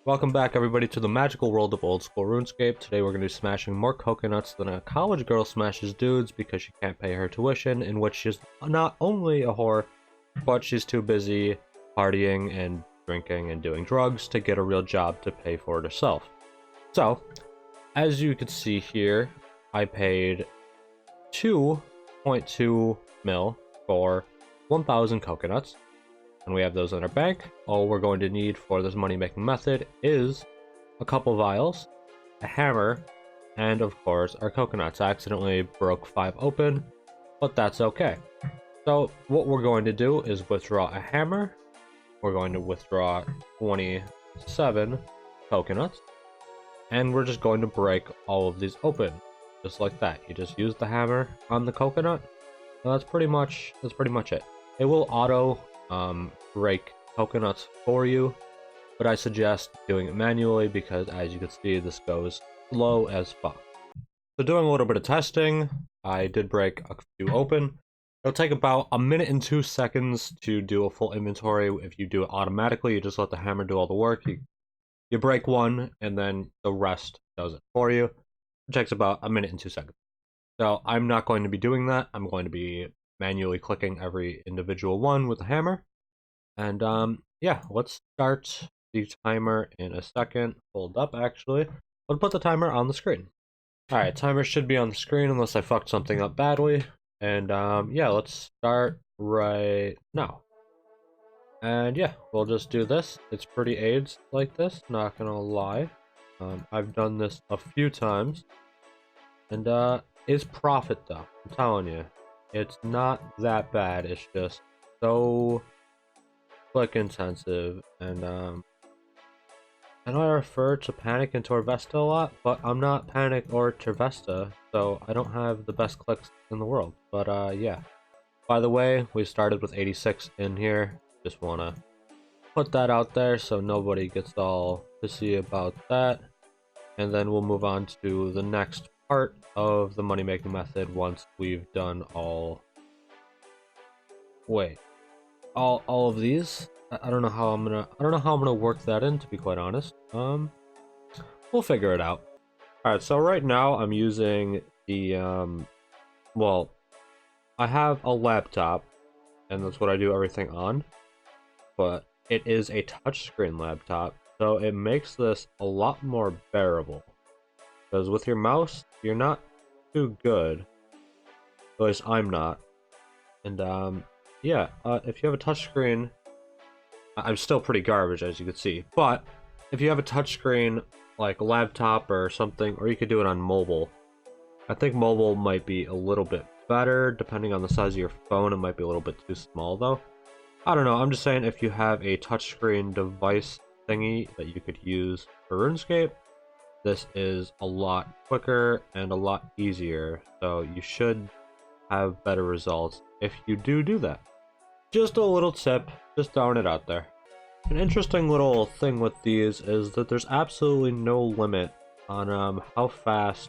Welcome back everybody to the magical world of old school RuneScape. Today we're going to be smashing more coconuts than a college girl smashes dudes because she can't pay her tuition, in which she's not only a whore, but she's too busy partying and drinking and doing drugs to get a real job to pay for it herself. So, as you can see here, I paid 2.2 mil for 1,000 coconuts. And we have those in our bank. All we're going to need for this money making method is a couple vials, a hammer, and of course our coconuts. I accidentally broke 5 open, but that's okay. So what we're going to do is withdraw a hammer. We're going to withdraw 27 coconuts, and we're just going to break all of these open, just like that. You just use the hammer on the coconut, and that's pretty much it. It will auto break coconuts for you, but I suggest doing it manually because, as you can see, this goes slow as fuck. So doing a little bit of testing, I did break a few open. It'll take about 1 minute and 2 seconds to do a full inventory. If you do it automatically, you just let the hammer do all the work. You break one, and then the rest does it for you. It takes about 1 minute and 2 seconds. So I'm not going to be doing that. I'm going to be manually clicking every individual one with the hammer. And yeah, let's start the timer in a second. Hold up, actually. Let's put the timer on the screen. Alright, timer should be on the screen unless I fucked something up badly. And yeah, let's start right now. And yeah, we'll just do this. It's pretty AIDS like this, not gonna lie. I've done this a few times. And it's profit though, I'm telling you. It's not that bad, it's just so click intensive, and I know I refer to Panic and Torvesta a lot, but I'm not Panic or Torvesta, so I don't have the best clicks in the world. But yeah. By the way, we started with 86 in here. Just wanna put that out there so nobody gets all pissy about that. And then we'll move on to the next part of the money making method once we've done all of these. I don't know how I'm gonna work that in, to be quite honest. We'll figure it out. Alright, so right now I'm using the well, I have a laptop and that's what I do everything on, but it is a touchscreen laptop, so it makes this a lot more bearable. Because with your mouse, you're not too good. At least I'm not. And yeah, if you have a touchscreen, I'm still pretty garbage, as you can see. But if you have a touchscreen, like a laptop or something, or you could do it on mobile. I think mobile might be a little bit better, depending on the size of your phone. It might be a little bit too small, though. I don't know, I'm just saying if you have a touchscreen device thingy that you could use for RuneScape, this is a lot quicker and a lot easier. So you should have better results if you do that. Just a little tip, just throwing it out there. An interesting little thing with these is that there's absolutely no limit on how fast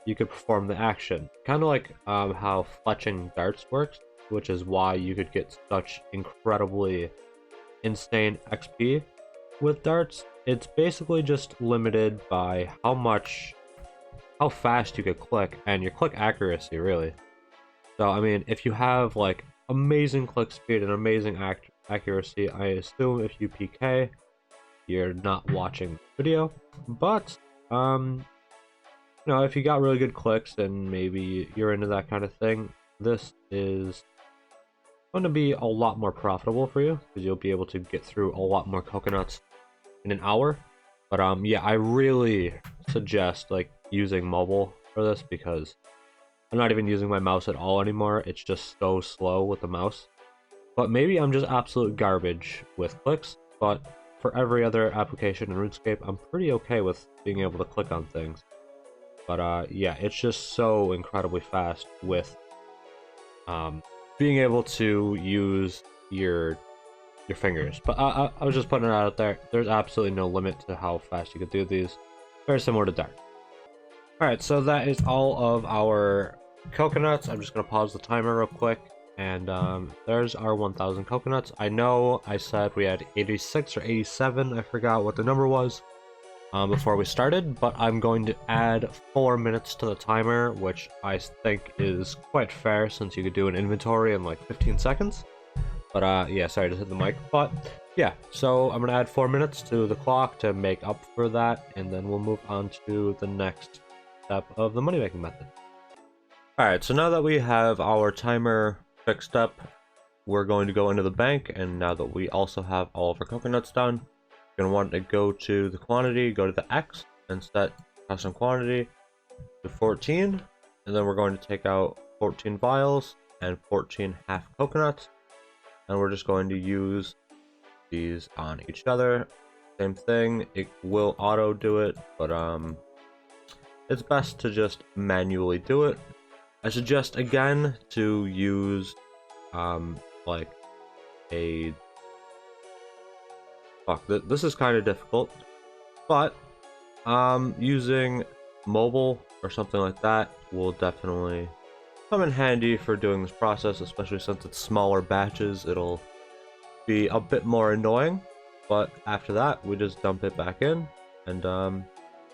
you could perform the action. Kind of like how fletching darts works, which is why you could get such incredibly insane XP with darts. It's basically just limited by how fast you could click and your click accuracy, really. So I mean, if you have like amazing click speed and amazing accuracy, I assume if you PK, you're not watching the video. But you know, if you got really good clicks and maybe you're into that kind of thing, this is going to be a lot more profitable for you because you'll be able to get through a lot more coconuts in an hour. But yeah, I really suggest like using mobile for this because I'm not even using my mouse at all anymore. It's just so slow with the mouse. But maybe I'm just absolute garbage with clicks, but for every other application in RuneScape, I'm pretty okay with being able to click on things. But yeah, it's just so incredibly fast with being able to use your fingers. But I was just putting it out there. There's absolutely no limit to how fast you could do these. Very similar to Dart. Alright, so that is all of our coconuts. I'm just going to pause the timer real quick And there's our 1,000 coconuts. I know I said we had 86 or 87, I forgot what the number was before we started, but I'm going to add 4 minutes to the timer, which I think is quite fair since you could do an inventory in like 15 seconds. But yeah, sorry to hit the mic, but yeah, so I'm gonna add 4 minutes to the clock to make up for that, and then we'll move on to the next step of the money making method. Alright, so now that we have our timer fixed up, we're going to go into the bank, and now that we also have all of our coconuts done, you're going to want to go to the quantity, go to the X, and set custom quantity to 14, and then we're going to take out 14 vials and 14 half coconuts, and we're just going to use these on each other. Same thing, it will auto do it, but it's best to just manually do it. I suggest again to use like a this is kind of difficult, but using mobile or something like that will definitely come in handy for doing this process, especially since it's smaller batches. It'll be a bit more annoying, but after that we just dump it back in, and yeah,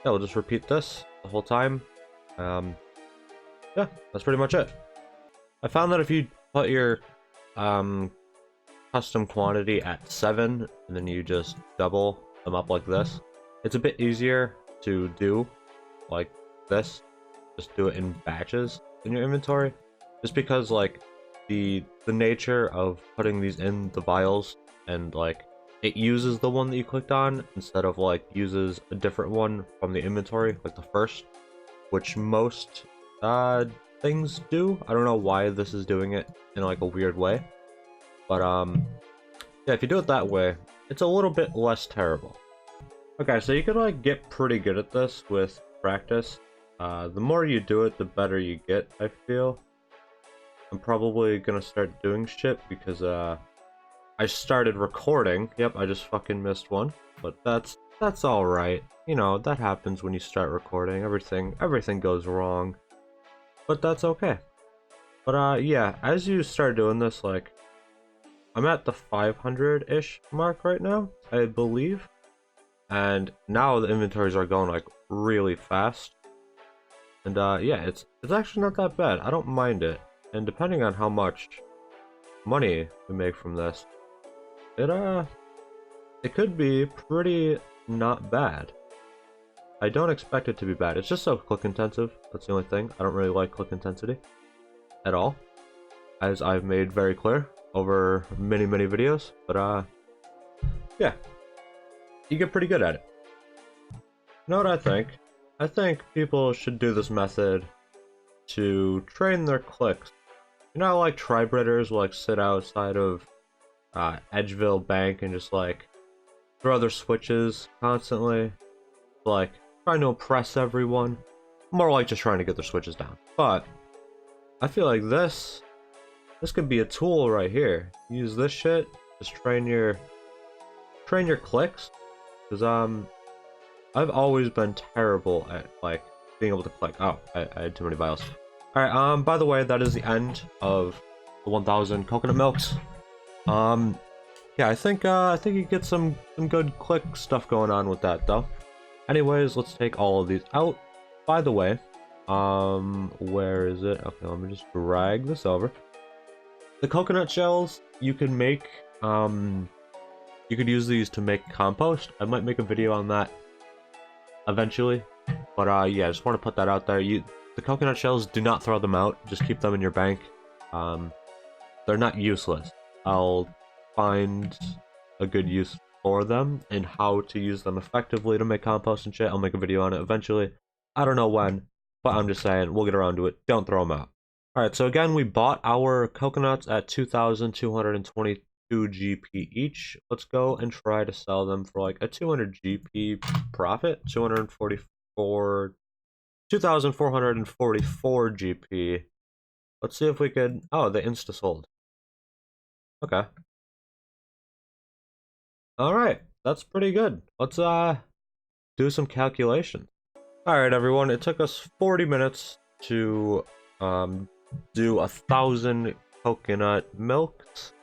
we'll just repeat this the whole time. Yeah, that's pretty much it. I found that if you put your custom quantity at 7 and then you just double them up like this, it's a bit easier to do like this. Just do it in batches in your inventory, just because like the nature of putting these in the vials, and like it uses the one that you clicked on instead of like uses a different one from the inventory, like the first, which most things do. I don't know why this is doing it in like a weird way, but yeah, if you do it that way, it's a little bit less terrible. Okay, so you can like get pretty good at this with practice. The more you do it, the better you get, I feel. I'm probably gonna start doing shit because I started recording. Yep, I just fucking missed one, but that's all right. You know, that happens when you start recording. Everything goes wrong, but that's okay. But yeah, as you start doing this, like I'm at the 500-ish mark right now, I believe, and now the inventories are going like really fast, and yeah, it's actually not that bad. I don't mind it, and depending on how much money we make from this, it could be pretty not bad. I don't expect it to be bad. It's just so click intensive. That's the only thing. I don't really like click intensity at all, as I've made very clear over many videos. But yeah, you get pretty good at it. You know what I think? I think people should do this method to train their clicks. You know how like tri-britters will like sit outside of Edgeville Bank and just like throw their switches constantly, like trying to impress everyone? More like just trying to get their switches down. But I feel like this could be a tool right here. Use this shit, just train your clicks, because I've always been terrible at like being able to click. Oh, I had too many vials. All right, by the way, that is the end of the 1,000 coconut milks. Yeah, I think you get some good click stuff going on with that though. Anyways, let's take all of these out. By the way, where is it? Okay, let me just drag this over. The coconut shells, you can make, you could use these to make compost. I might make a video on that eventually, but yeah, I just want to put that out there. The coconut shells, do not throw them out. Just keep them in your bank. They're not useless. I'll find a good use for them and how to use them effectively to make compost and shit. I'll make a video on it eventually. I don't know when, but I'm just saying, we'll get around to it. Don't throw them out. Alright, so again, we bought our coconuts at 2,222 GP each. Let's go and try to sell them for like a 200 GP profit. 2,444 GP. Let's see if we could... Oh, they insta-sold. Okay. Alright, that's pretty good. Let's do some calculation. Alright everyone, it took us 40 minutes to do 1,000 coconut milks.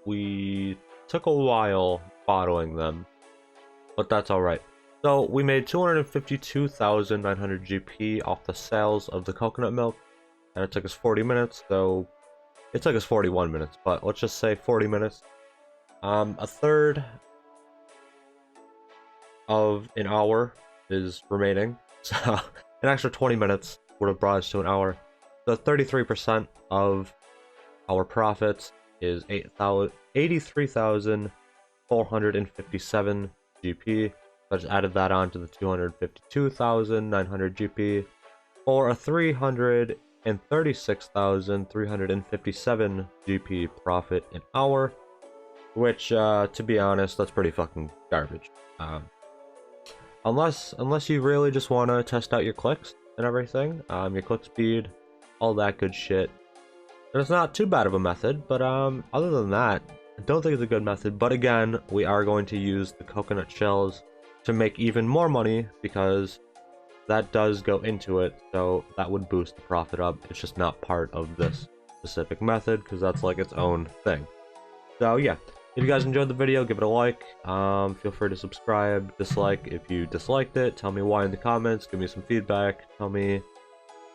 We took a while bottling them, but that's alright. So we made 252,900 GP off the sales of the coconut milk, and it took us 40 minutes, so it took us 41 minutes, but let's just say 40 minutes. A third of an hour is remaining, so an extra 20 minutes would have brought us to an hour. So 33% of our profits is 83,457 GP. I just added that on to the 252,900 GP, or a 336,357 GP profit an hour, which, to be honest, that's pretty fucking garbage. Unless you really just want to test out your clicks and everything, your click speed, all that good shit. And it's not too bad of a method, but other than that, I don't think it's a good method. But again, we are going to use the coconut shells to make even more money, because that does go into it, so that would boost the profit up. It's just not part of this specific method, because that's like its own thing. So yeah, if you guys enjoyed the video, give it a like. Feel free to subscribe, dislike if you disliked it. Tell me why in the comments, give me some feedback, tell me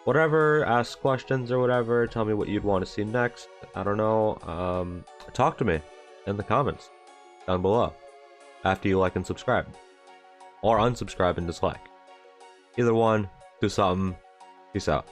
whatever, ask questions or whatever, tell me what you'd want to see next. I don't know, talk to me in the comments down below after you like and subscribe. Or unsubscribe and dislike. Either one, do something. Peace out.